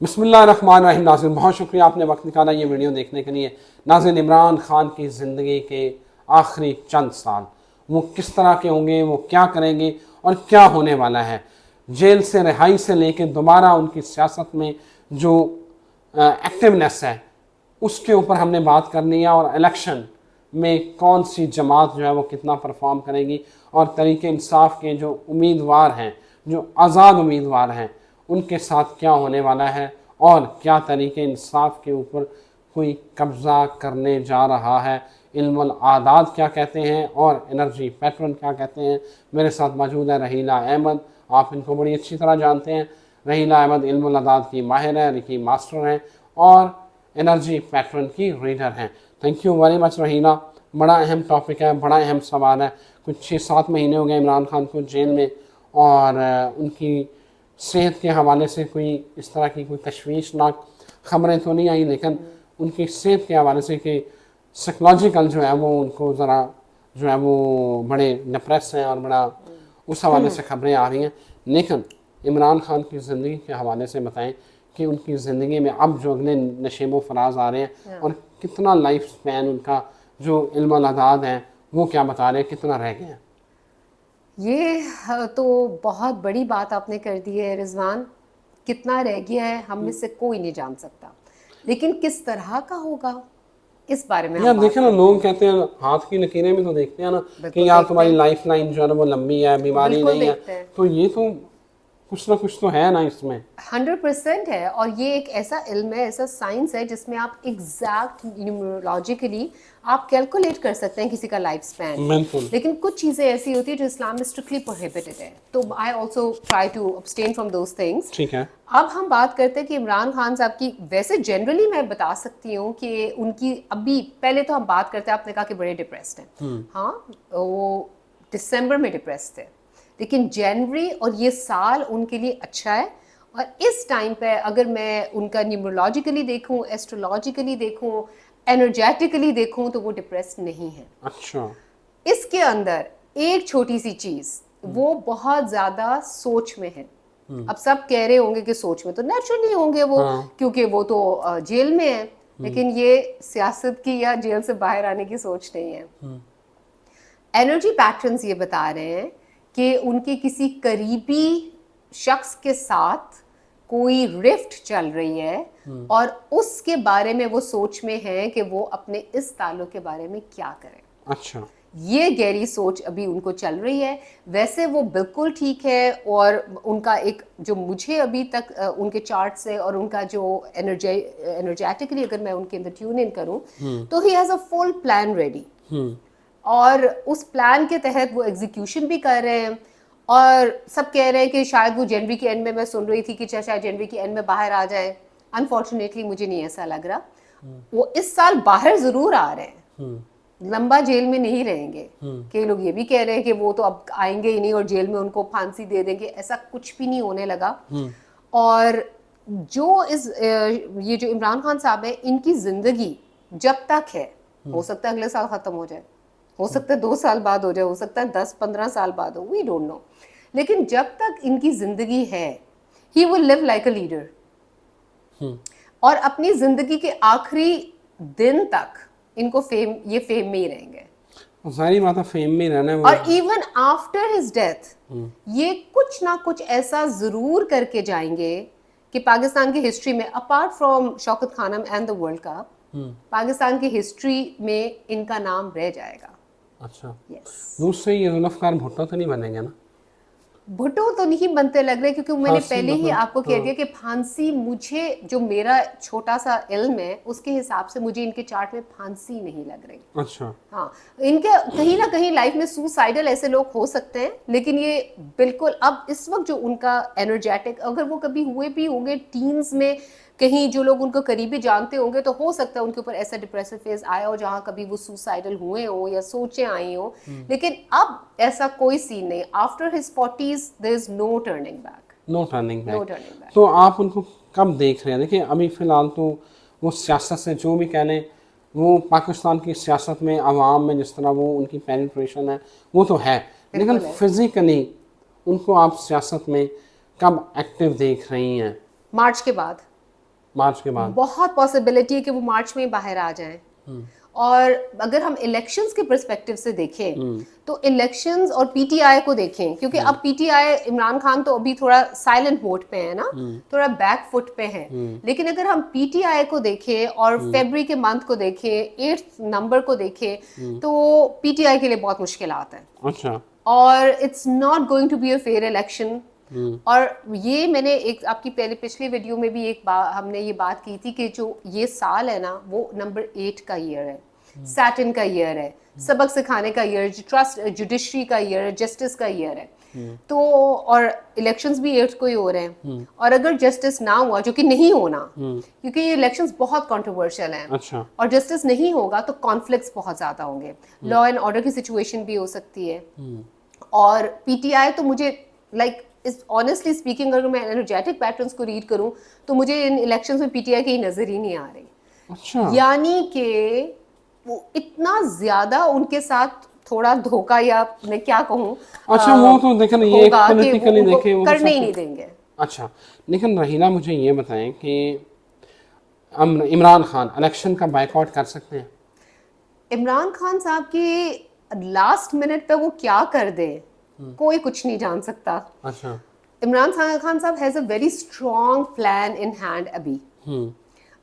बिस्मिल्लाहिर्रहमानिर्रहीम। नाज़रीन, बहुत शुक्रिया आपने वक्त निकाला ये वीडियो देखने के लिए। नाज़रीन, इमरान खान की ज़िंदगी के आखिरी चंद साल वो किस तरह के होंगे, वो क्या करेंगे और क्या होने वाला है, जेल से रिहाई से लेकर दोबारा उनकी सियासत में जो एक्टिवनेस है उसके ऊपर हमने बात करनी है, और इलेक्शन में कौन सी जमात जो है वो कितना परफॉर्म करेगी, और तरीके इंसाफ के जो उम्मीदवार हैं, जो आज़ाद उम्मीदवार हैं, उनके साथ क्या होने वाला है, और क्या तरीके इंसाफ के ऊपर कोई कब्ज़ा करने जा रहा है, इल्मुल आदाद क्या कहते हैं और एनर्जी पैटर्न क्या कहते हैं। मेरे साथ मौजूद है रहीला अहमद, आप इनको बड़ी अच्छी तरह जानते हैं। रहीला अहमद इल्मुल आदाद की माहिर है, की मास्टर हैं और एनर्जी पैटर्न की रीडर हैं। Thank you very much Rahila. बड़ा अहम टॉपिक है, बड़ा अहम सवाल है। कुछ 6-7 महीने हो गए इमरान खान को जेल में, और उनकी सेहत के हवाले से कोई इस तरह की कोई तशवीशनाक ख़बरें तो नहीं आई, लेकिन उनकी सेहत के हवाले से कि साइकोलॉजिकल जो है वो उनको ज़रा जो है वो बड़े डिप्रेस हैं, और बड़ा उस हवाले से ख़बरें आ रही हैं। लेकिन इमरान खान की ज़िंदगी के हवाले से बताएं कि उनकी ज़िंदगी में अब जो अगले नशेबो फराज आ रहे हैं, और कितना लाइफ स्पैन उनका जो इल्म अदाद हैं वो क्या बता रहे हैं, कितना रह गया है। ये तो बहुत बड़ी बात आपने कर दी है रिजवान। कितना रह गया है हम में से कोई नहीं जान सकता, लेकिन किस तरह का होगा इस बारे में यार हम बात देखे ना, करते लोग कहते हैं हाथ की लकीरें भी तो देखते हैं ना, बिल्कुल कि यार देखते तुम्हारी हैं। लाइफ लाइन जो है ना वो लंबी है, बीमारी बिल्कुल नहीं है, देखते हैं। तो ये तो कुछ ना कुछ तो है ना इसमें। 100% है, और ये एक ऐसा इल्म है, ऐसा साइंस है जिसमें आप एग्जैक्ट न्यूमरोलॉजिकली आप कैलकुलेट कर सकते हैं किसी का लाइफ स्पैन। बिल्कुल। लेकिन कुछ चीज़ें ऐसी होती है जो इस्लाम में स्ट्रिक्टली प्रोहिबिटेड है, तो I also try to abstain from those things. ठीक है। अब हम बात करते हैं कि इमरान खान साहब की, वैसे जनरली मैं बता सकती हूँ कि उनकी अभी पहले तो हम बात करते हैं, आपने कहा कि बड़े डिप्रेस्ड हैं। हाँ, वो दिसंबर में डिप्रेस्ड थे, लेकिन जनवरी और ये साल उनके लिए अच्छा है। और इस टाइम पे अगर मैं उनका न्यूमरोलॉजिकली देखूं, एस्ट्रोलॉजिकली देखूं, एनर्जेटिकली देखूं, तो वो डिप्रेस्ड नहीं है। अच्छा। इसके अंदर एक छोटी सी चीज, वो बहुत ज्यादा सोच में है। अब सब कह रहे होंगे कि सोच में तो नेचुरली होंगे वो, क्योंकि वो तो जेल में है, लेकिन ये सियासत की या जेल से बाहर आने की सोच नहीं है। एनर्जी पैटर्न्स ये बता रहे हैं कि उनके किसी करीबी शख्स के साथ कोई रिफ्ट चल रही है, और उसके बारे में वो सोच में है कि वो अपने इस ताल्लुक के बारे में क्या करें। अच्छा। ये गहरी सोच अभी उनको चल रही है। वैसे वो बिल्कुल ठीक है, और उनका एक जो मुझे अभी तक उनके चार्ट से और उनका जो एनर्जेटिकली अगर मैं उनके अंदर ट्यून इन करूं, तो he has a full plan ready, और उस प्लान के तहत वो एग्जीक्यूशन भी कर रहे हैं। और सब कह रहे हैं कि शायद वो जनवरी के एंड में, मैं सुन रही थी कि शायद जनवरी के एंड में बाहर आ जाए। अनफॉर्चुनेटली मुझे नहीं ऐसा लग रहा। वो इस साल बाहर जरूर आ रहे हैं, लंबा जेल में नहीं रहेंगे। कई लोग ये भी कह रहे हैं कि वो तो अब आएंगे ही नहीं और जेल में उनको फांसी दे देंगे, ऐसा कुछ भी नहीं होने लगा। और जो ये जो इमरान खान साहब है, इनकी जिंदगी जब तक है, हो सकता है अगले साल खत्म हो जाए, हो सकता है 2 साल बाद हो जाए, हो सकता है 10-15 साल बाद हो, वी डोंट नो, लेकिन जब तक इनकी जिंदगी है, he will live like a leader. और अपनी जिंदगी के आखिरी दिन तक इनको ये फेम में ही रहेंगे, सारी बात फेम में रहना है वो। और इवन आफ्टर हिज डेथ ये कुछ ना कुछ ऐसा जरूर करके जाएंगे कि पाकिस्तान की हिस्ट्री में, apart from Shaukat Khanum and the world cup, Pakistan की हिस्ट्री में इनका नाम रह जाएगा। अच्छा। यस। दूसरे ये जुल्फकार भुट्टो तो नहीं बनेंगे ना? भुट्टो तो नहीं बनते लग रहे, क्योंकि मैंने फांसी पहले ही मतलब, आपको कह दिया कि फांसी, मुझे जो मेरा छोटा सा इल्म है उसके हिसाब से मुझे इनके चार्ट में फांसी नहीं लग रही। अच्छा। हाँ, इनके कहीं ना कहीं लाइफ में सुसाइडल ऐसे लोग हो सकते हैं, लेकिन ये बिल्कुल अब इस वक्त जो उनका एनर्जेटिक, अगर वो कभी हुए भी होंगे टीन्स में, कहीं जो लोग उनको करीबी जानते होंगे, तो हो सकता है उनके ऊपर ऐसा डिप्रेसिव फेज आया हो जहाँ कभी वो सुसाइडल हुए हो या सोचें आई हो। लेकिन अब ऐसा कोई सीन नहीं। After his 40s there is no turning back. No turning no back. Turning back. तो आप उनको कब देख रहे हैं? देखिए अभी फ़िलहाल तो वो सियासत से जो भी कह लें, वो पाकिस्तान की सियासत में, आवाम में जिस तरह वो उनकी पेनिट्रेशन है वो तो है, लेकिन फिज़िकली उनको आप सियासत में कब एक्टिव देख रही हैं? मार्च के बाद। मार्च के बाद? बहुत पॉसिबिलिटी है कि वो मार्च में बाहर आ जाएं। और अगर हम इलेक्शंस के पर्सपेक्टिव से देखें तो इलेक्शंस और पीटीआई को देखें, क्योंकि अब पीटीआई, इमरान खान तो अभी थोड़ा साइलेंट मोड पे है ना, थोड़ा बैक फुट पे है, लेकिन अगर हम पीटीआई को देखें और फरवरी के मंथ को देखें, 8th नंबर को देखें, तो पीटीआई के लिए बहुत मुश्किलात है। अच्छा। और it's not going to be a fair election. और ये मैंने एक आपकी पिछली वीडियो में भी हमने ये बात की थी कि जो ये साल है ना, वो नंबर 8 का ईयर है, सैटर्न का ईयर है, सबक सिखाने का ईयर, ट्रस्ट जुडिशरी का ईयर है, जस्टिस का ईयर है। तो और इलेक्शंस भी 8 को ही हो रहे हैं, और अगर जस्टिस ना हुआ, जो कि नहीं होना, क्योंकि ये इलेक्शंस बहुत कंट्रोवर्शियल हैं। अच्छा। और जस्टिस नहीं होगा तो कॉन्फ्लिक्ट्स बहुत ज्यादा होंगे, लॉ एंड ऑर्डर की सिचुएशन भी हो सकती है। और पीटीआई तो मुझे ऑनेस्टली स्पीकिंग, अगर मैं एनर्जेटिक पैटर्न्स को रीड करूं तो मुझे इन इलेक्शंस में पीटीआई की नजर ही नहीं आ रही। अच्छा। यानी कि वो इतना ज्यादा उनके साथ थोड़ा धोखा, या मैं क्या कहूं, अच्छा वो तो देखें, ये पॉलिटिकली देखें वो करने ही नहीं देंगे। अच्छा, लेकिन रहीना मुझे ये बताएं कि इमरान खान इलेक्शन का बायकॉट कर सकते हैं? इमरान खान साहब की लास्ट मिनट पे वो क्या कर दे, कोई कुछ नहीं जान सकता। अच्छा। इमरान खान साहब has a very strong plan in hand अभी।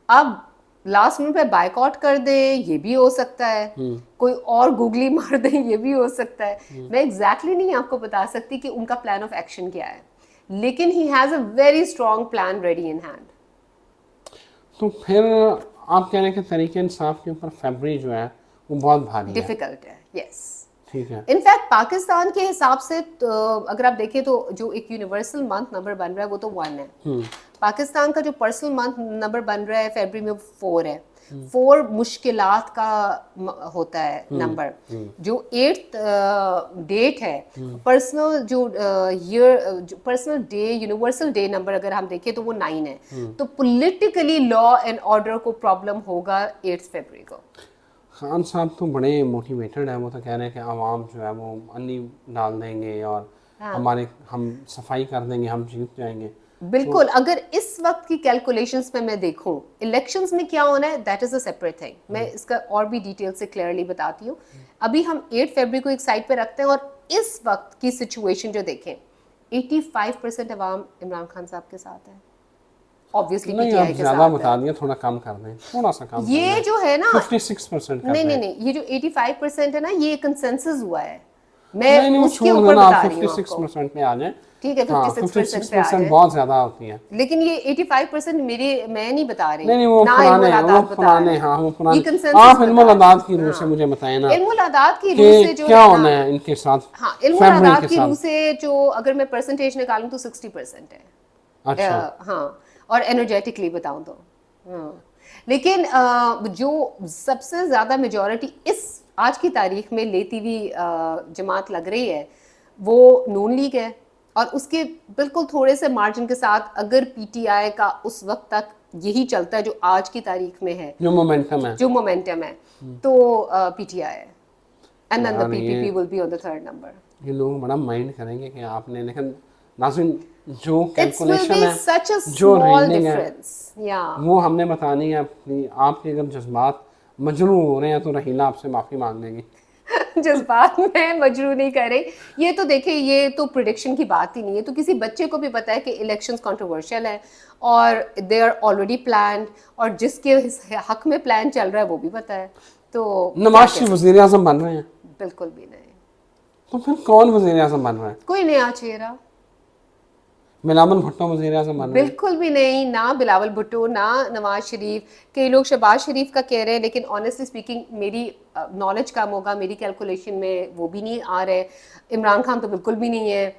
अब लास्ट मिनट पे बायकॉट कर दे, ये भी हो सकता है, कोई और गूगली मार दे, ये भी हो सकता है। मैं एग्जैक्टली नहीं आपको बता सकती कि उनका प्लान ऑफ एक्शन क्या है, लेकिन he has a very strong plan ready in hand. तो फिर आप कहने के तरीके इंसाफ के ऊपर फरवरी जो है वो बहुत भारी है, डिफिकल्ट है। यस, ठीक है। इनफैक्ट पाकिस्तान के हिसाब से तो अगर आप देखें तो जो एक यूनिवर्सल मंथ नंबर बन रहा है वो तो 1 है। पाकिस्तान का जो पर्सनल मंथ नंबर बन रहा है फरवरी में 4 है। 4 मुश्किलात का होता है नंबर। जो 8th डेट है, पर्सनल जो personal day, universal day number अगर हम देखें तो वो 9 है। तो पॉलिटिकली लॉ एंड ऑर्डर को प्रॉब्लम होगा 8 फरवरी को। खान साहब तो बड़े मोटिवेटेड है, वो तो कह रहे हैं कि आवाम जो है वो अन्नी डाल देंगे और हम सफाई कर देंगे, हम जीत जाएंगे। बिल्कुल। अगर इस वक्त की कैलकुलेशंस में मैं देखूं इलेक्शंस में क्या होना है, that is a separate thing. मैं इसका और भी डिटेल से क्लियरली बताती हूँ। अभी हम 8 फरवरी को एक साइड पे रखते हैं और इस वक्त की सिचुएशन जो देखें, 85% अवाम इमरान खान साहब के साथ है। ऑब्वियसली पीटीआई के साथ ज्यादा बता दिया, थोड़ा कम कर दें, थोड़ा सा कम। ये जो है ना 56% नहीं, ये जो 85% है ना, ये कंसेंसस हुआ है। मैं उसके ऊपर बता रही हूं, 56% में आ जाए, ठीक है। 56% पे आ जाए, बहुत ज्यादा होती है। लेकिन ये 85% मैं नहीं बता रही। नहीं, वो पुराने हाँ वो पुराने आप इल्मुल अदाद की रूह से मुझे बताएं ना, इल्मुल अदाद की रूह से जो क्या होना है इनके साथ। हाँ, इल्मुल अदाद की रूह से जो अगर मैं परसेंटेज निकालूं तो 60% है। अच्छा। हाँ, और एनर्जेटिकली बताऊं तो लेकिन जो सबसे ज्यादा मेजॉरिटी इस आज की तारीख में लेती हुई जमात लग रही है वो नून लीग है, और उसके बिल्कुल थोड़े से मार्जिन के साथ अगर पीटीआई का उस वक्त तक यही चलता है जो आज की तारीख में है, जो मोमेंटम है, तो पीटीआई है, and then the PPP will be on the 3rd number. ये लोग बड़ा माइंड करेंगे कि आपने, लेकिन नाज़रीन जो कैलकुलेशन है, जो रीडिंग है, वो हमने बतानी है अपनी। आपके अगर जज्बात मजरू हो रहे हैं तो रहीना आपसे माफ़ी मांग लेंगी। जज्बात में मजरू नहीं करे। ये तो देखिए, ये तो प्रिडिक्शन की बात ही नहीं है। तो किसी बच्चे को भी पता है कि इलेक्शंस कंट्रोवर्शियल है और दे आर ऑलरेडी प्लान्ड, और जिसके हक में प्लान चल रहा है वो भी पता है। तो नवाज शरीफ वज़ीर आज़म बन रहे हैं? बिल्कुल भी नहीं। तो फिर कौन वज़ीर आज़म बन रहा है? कोई नया चेहरा। बिलावल भुट्टो वज़ीर आज़म बन रहे हैं? बिल्कुल भी नहीं, ना बिलावल भुट्टो, ना नवाज शरीफ। कई लोग शहबाज शरीफ का कह रहे हैं, लेकिन ऑनेस्टली स्पीकिंग मेरी नॉलेज कम होगा, मेरी कैलकुलेशन में वो भी नहीं आ रहे। इमरान खान तो बिल्कुल भी नहीं है।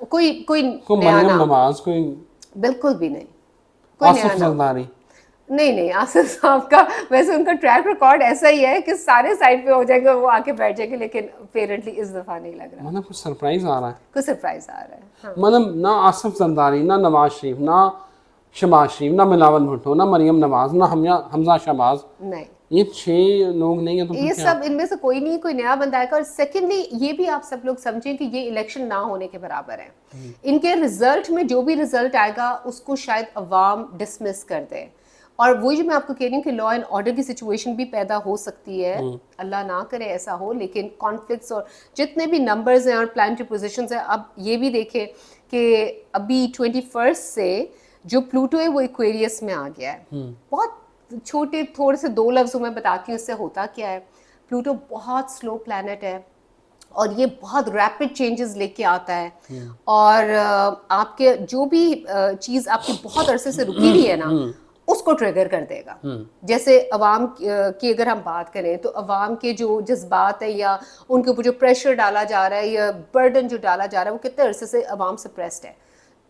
कोई मरियम नवाज, कोई बिल्कुल भी नहीं, कोई आसिफ जरदारी नहीं। आसिफ साहब का वैसे उनका ट्रैक रिकॉर्ड ऐसा ही है कि सारे साइड पे हो जाएंगे, वो आके बैठ जाएंगे, लेकिन अपेरेंटली इस दफा नहीं लग रहा। मतलब कुछ सरप्राइज आ रहा है, कुछ सरप्राइज आ रहा है। हाँ। मतलब ना आसिफ जरदारी, ना नवाज शरीफ, ना शहबाज शरीफ, ना बिलावल भुट्टो, ना मरियम नवाज, ना हमजा शहबाज, नहीं, ये 6 लोग नहीं है तो ये फिर क्या? सब इनमें से कोई नहीं, कोई नया बंदा आएगा। और सेकेंडली ये भी आप सब लोग समझें कि ये इलेक्शन ना होने के बराबर है। इनके रिजल्ट में जो भी रिजल्ट आएगा उसको शायद अवाम डिसमिस कर दे। और वही जो मैं आपको कह रही हूँ कि लॉ एंड ऑर्डर की सिचुएशन भी पैदा हो सकती है, अल्लाह ना करे ऐसा हो, लेकिन कॉन्फ्लिक्ट्स और जितने भी नंबर्स हैं और प्लानिटरी पोजीशंस हैं, अब ये भी देखें कि अभी 21 से जो प्लूटो है वो एक्वेरियस में आ गया है। बहुत छोटे थोड़े से 2 लफ्ज़ों में बताती हूँ इससे होता क्या है। प्लूटो बहुत स्लो प्लैनेट है और ये बहुत रैपिड चेंजेस लेके आता है। और आपके जो भी चीज़ आपकी बहुत अरसे से रुकी हुई है ना, उसको ट्रिगर कर देगा। जैसे अवाम की अगर हम बात करें तो अवाम के जो जज्बात है या उनके ऊपर जो प्रेशर डाला जा रहा है या बर्डन जो डाला जा रहा है, वो कितने अरसे से अवाम सप्रेस्ड है,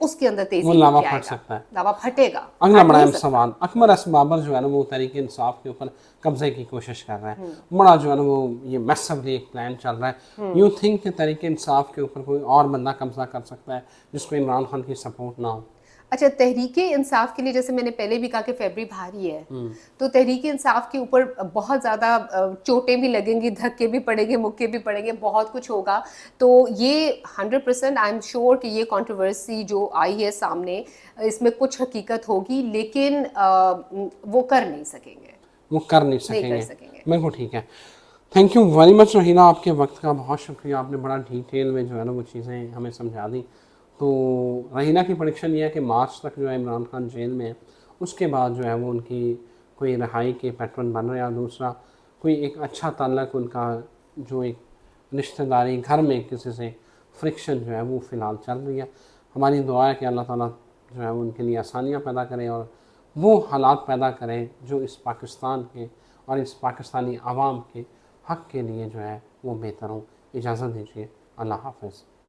उसके अंदर तेजी वो लावा लेके फट आएगा, सकता है। लावा फटेगा। अगला फट बड़ा नहीं अहम सकता। सवाल, अकबर एस बाबर जो है ना वो तहरीक इंसाफ के ऊपर कब्जे की कोशिश कर रहा है। बड़ा जो है ना वो ये मैसिवली एक प्लान चल रहा है। यू थिंक कि तहरीक इंसाफ के ऊपर कोई और बंदा कब्जा कर सकता है जिसमें इमरान खान की सपोर्ट ना हो? अच्छा, तहरीके इंसाफ के लिए जैसे मैंने पहले भी कहा कि फेबरी भारी है, तो तहरीके इंसाफ के ऊपर बहुत ज़्यादा चोटें भी लगेंगी, धक्के भी पड़ेंगे, मुक्के भी पड़ेंगे, बहुत कुछ होगा। तो ये 100% आई एम श्योर कि ये कंट्रोवर्सी जो आई है सामने, इसमें कुछ हकीकत होगी, लेकिन वो कर नहीं सकेंगे। वो कर नहीं नहीं कर सकेंगे। सकेंगे। बिल्कुल ठीक है। थैंक यू वेरी मच रहीना, आपके वक्त का बहुत शुक्रिया। आपने बड़ा डिटेल में जो है ना वो चीज़ें हमें समझा दी। तो रहीना की प्रेडिक्शन ये है कि मार्च तक जो है इमरान खान जेल में है, उसके बाद जो है वो उनकी कोई रिहाई के पैटर्न बन रहा है। दूसरा कोई एक अच्छा ताल्लुक उनका, जो एक रिश्तेदारी घर में किसी से फ्रिक्शन जो है वो फ़िलहाल चल रही है। हमारी दुआ है कि अल्लाह ताला जो है वो उनके लिए आसानियाँ पैदा करें और वो हालात पैदा करें जो इस पाकिस्तान के और इस पाकिस्तानी आवाम के हक़ के लिए जो है वो बेहतर हो। इजाज़त दीजिए, अल्लाह हाफ़िज़।